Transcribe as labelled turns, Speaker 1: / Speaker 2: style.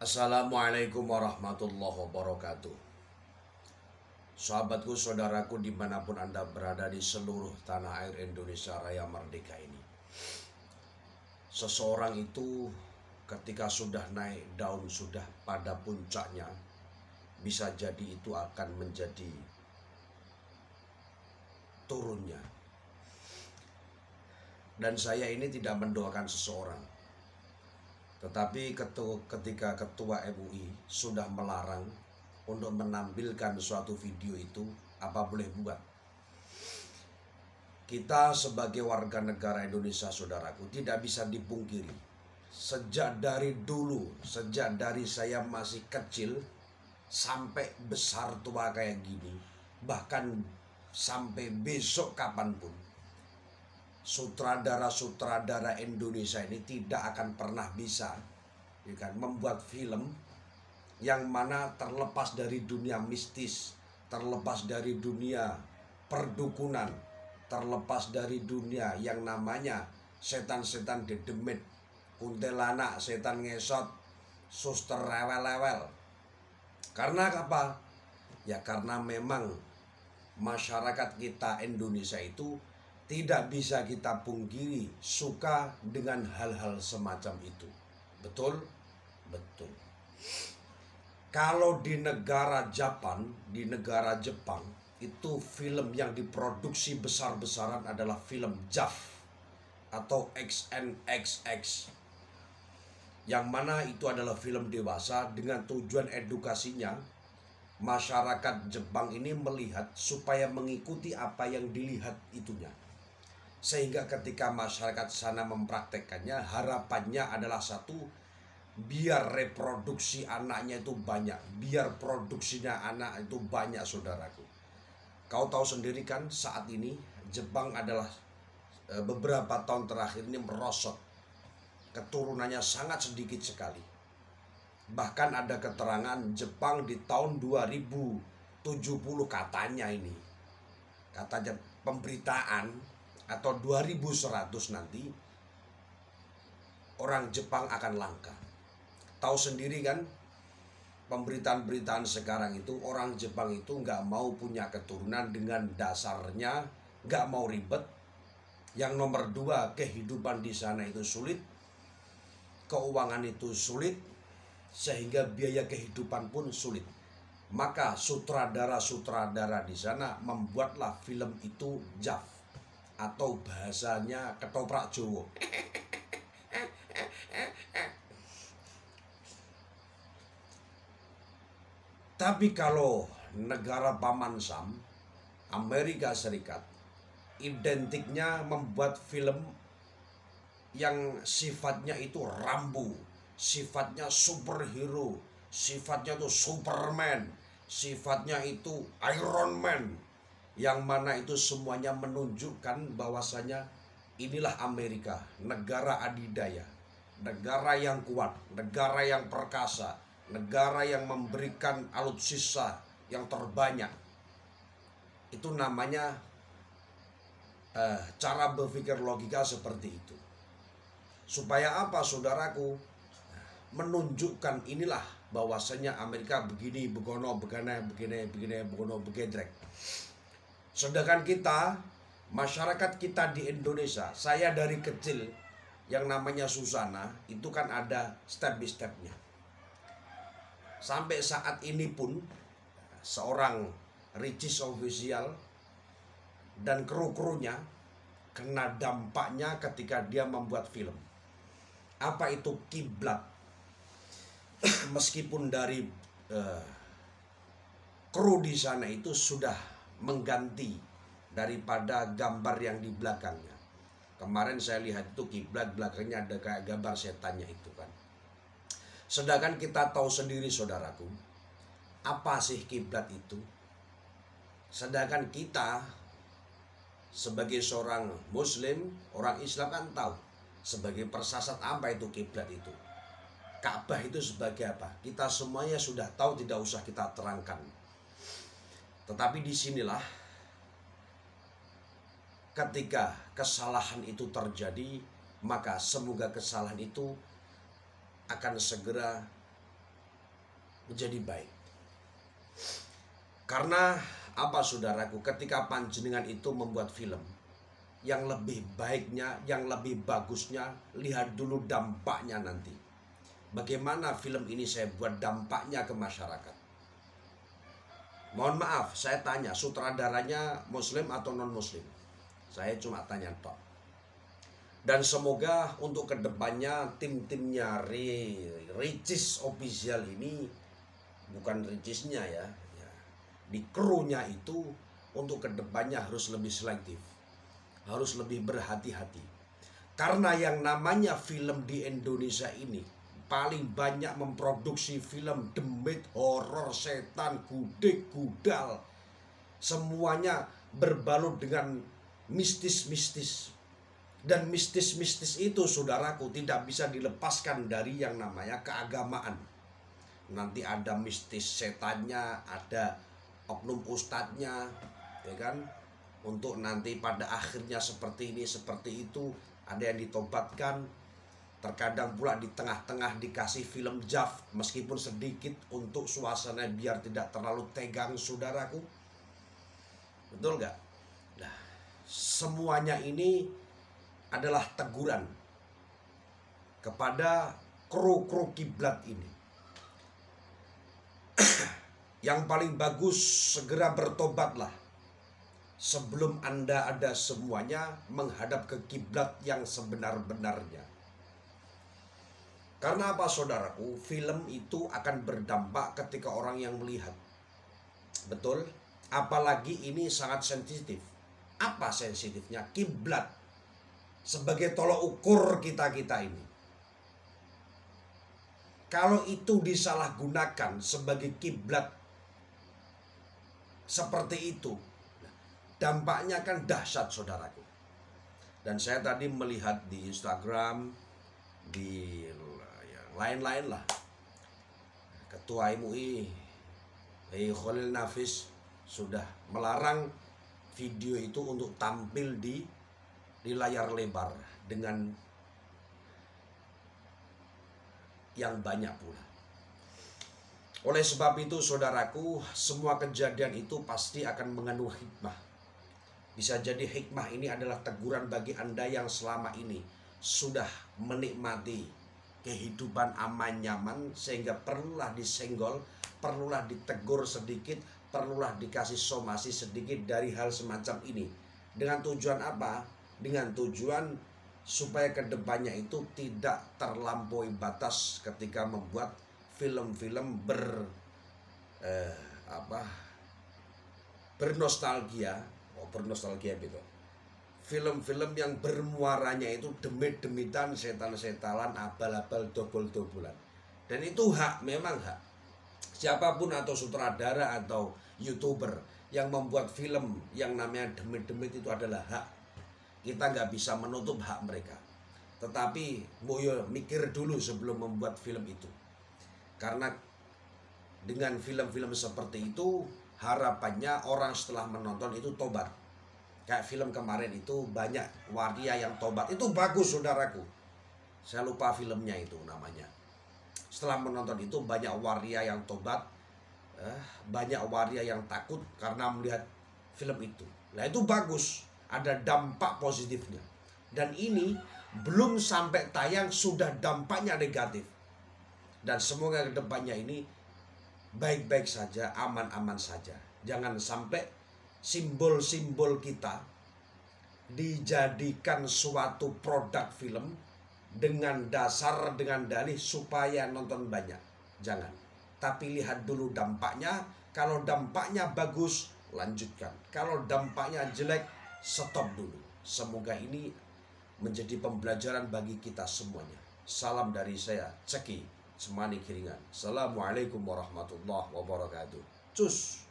Speaker 1: Assalamualaikum warahmatullahi wabarakatuh. Sahabatku, saudaraku dimanapun Anda berada di seluruh tanah air Indonesia Raya Merdeka ini. Seseorang itu ketika sudah naik daun, sudah pada puncaknya, bisa jadi itu akan menjadi turunnya. Dan saya ini tidak mendoakan seseorang. Tetapi ketika Ketua MUI sudah melarang untuk menampilkan suatu video itu, apa boleh buat? Kita sebagai warga negara Indonesia, saudaraku, tidak bisa dipungkiri. Sejak dari dulu, sejak dari saya masih kecil sampai besar tua kayak gini, bahkan sampai besok kapanpun, sutradara-sutradara Indonesia ini tidak akan pernah bisa membuat film yang mana terlepas dari dunia mistis, terlepas dari dunia perdukunan, terlepas dari dunia yang namanya setan-setan dedemit, kuntilanak, setan ngesot, suster rewel-rewel. Karena apa? Ya karena memang masyarakat kita Indonesia itu tidak bisa kita pungkiri suka dengan hal-hal semacam itu. Betul? Betul. Kalau di negara Jepang, itu film yang diproduksi besar-besaran adalah film JAV atau XNXX. Yang mana itu adalah film dewasa dengan tujuan edukasinya. Masyarakat Jepang ini melihat supaya mengikuti apa yang dilihat itunya. Sehingga ketika masyarakat sana mempraktekkannya, harapannya adalah satu, biar reproduksi anaknya itu banyak, biar produksinya anak itu banyak, saudaraku. Kau tahu sendiri kan, saat ini Jepang adalah beberapa tahun terakhir ini merosot, keturunannya sangat sedikit sekali. Bahkan ada keterangan Jepang di tahun 2070 katanya pemberitaan, atau 2100 nanti orang Jepang akan langka. Tahu sendiri kan, pemberitaan-beritaan sekarang itu orang Jepang itu nggak mau punya keturunan dengan dasarnya nggak mau ribet. Yang nomor dua, kehidupan di sana itu sulit, keuangan itu sulit, sehingga biaya kehidupan pun sulit. Maka sutradara-sutradara di sana membuatlah film itu JAV, atau bahasanya ketoprak Jowo. Tapi kalau negara Paman Sam, Amerika Serikat, identiknya membuat film yang sifatnya itu Rambo, sifatnya superhero, sifatnya itu Superman, sifatnya itu Iron Man, yang mana itu semuanya menunjukkan bahwasanya inilah Amerika, negara adidaya, negara yang kuat, negara yang perkasa, negara yang memberikan alutsista yang terbanyak. Itu namanya cara berpikir logika seperti itu. Supaya apa, saudaraku? Menunjukkan inilah bahwasanya Amerika begini, begono, begana, begini, begono, begedrek. Sedangkan kita, masyarakat kita di Indonesia, saya dari kecil yang namanya Susana, itu kan ada step by stepnya. Sampai saat ini pun seorang Ricis Official dan kru-krunya kena dampaknya ketika dia membuat film. Apa itu kiblat? Meskipun dari kru di sana itu sudah mengganti daripada gambar yang di belakangnya. Kemarin saya lihat itu kiblat belakangnya ada kayak gambar setannya itu kan. Sedangkan kita tahu sendiri, saudaraku, apa sih kiblat itu? Sedangkan kita sebagai seorang Muslim, orang Islam kan tahu sebagai persasat apa itu kiblat itu. Ka'bah itu sebagai apa? Kita semuanya sudah tahu, tidak usah kita terangkan. Tetapi disinilah ketika kesalahan itu terjadi, maka semoga kesalahan itu akan segera menjadi baik. Karena apa saudaraku, ketika panjenengan itu membuat film, yang lebih baiknya, yang lebih bagusnya, lihat dulu dampaknya nanti. Bagaimana film ini saya buat dampaknya ke masyarakat. Mohon maaf, saya tanya, sutradaranya muslim atau non-muslim? Saya cuma tanya tok. Dan semoga untuk kedepannya tim-timnya Ricis Official ini, bukan Ricisnya ya, di krunya itu untuk kedepannya harus lebih selektif, harus lebih berhati-hati. Karena yang namanya film di Indonesia ini paling banyak memproduksi film demit, horor, setan, gudik, gudal. Semuanya berbalut dengan mistis-mistis. Dan mistis-mistis itu saudaraku tidak bisa dilepaskan dari yang namanya keagamaan. Nanti ada mistis setannya, ada oknum ustadznya, ya kan? Untuk nanti pada akhirnya seperti ini, seperti itu. Ada yang ditobatkan. Terkadang pula di tengah-tengah dikasih film jaf, meskipun sedikit, untuk suasana biar tidak terlalu tegang saudaraku. Betul gak? Nah, semuanya ini adalah teguran kepada kru-kru kiblat ini. Yang paling bagus segera bertobatlah sebelum Anda ada semuanya menghadap ke kiblat yang sebenar-benarnya. Karena apa saudaraku? Film itu akan berdampak ketika orang yang melihat. Betul? Apalagi ini sangat sensitif. Apa sensitifnya? Kiblat sebagai tolok ukur kita-kita ini. Kalau itu disalahgunakan sebagai kiblat seperti itu, dampaknya kan dahsyat saudaraku. Dan saya tadi melihat di Instagram, di lain-lain lah, Ketua MUI Khalil Nafis sudah melarang video itu untuk tampil di layar lebar dengan yang banyak pula. Oleh sebab itu saudaraku, semua kejadian itu pasti akan mengandung hikmah. Bisa jadi hikmah ini adalah teguran bagi Anda yang selama ini sudah menikmati kehidupan aman nyaman, sehingga perlulah disenggol, perlulah ditegur sedikit, perlulah dikasih somasi sedikit dari hal semacam ini. Dengan tujuan apa? Dengan tujuan supaya kedepannya itu tidak terlampaui batas ketika membuat film-film bernostalgia. Bernostalgia gitu. Film-film yang bermuaranya itu demit-demitan, setan-setalan, abal-abal, dobol-dobolan. Dan itu hak, memang hak. Siapapun atau sutradara atau YouTuber yang membuat film yang namanya demit-demit itu adalah hak. Kita nggak bisa menutup hak mereka. Tetapi boyo mikir dulu sebelum membuat film itu. Karena dengan film-film seperti itu, harapannya orang setelah menonton itu tobat. Kayak film kemarin itu banyak waria yang tobat. Itu bagus saudaraku. Saya lupa filmnya itu namanya. Setelah menonton itu banyak waria yang tobat. Banyak waria yang takut karena melihat film itu. Nah itu bagus. Ada dampak positifnya. Dan ini belum sampai tayang sudah dampaknya negatif. Dan semoga kedepannya ini baik-baik saja, aman-aman saja. Jangan sampai simbol-simbol kita dijadikan suatu produk film dengan dasar, dengan dalih supaya nonton banyak. Jangan. Tapi lihat dulu dampaknya. Kalau dampaknya bagus, lanjutkan. Kalau dampaknya jelek, stop dulu. Semoga ini menjadi pembelajaran bagi kita semuanya. Salam dari saya, Ceki Semani Kiringan. Assalamualaikum warahmatullahi wabarakatuh. Cus.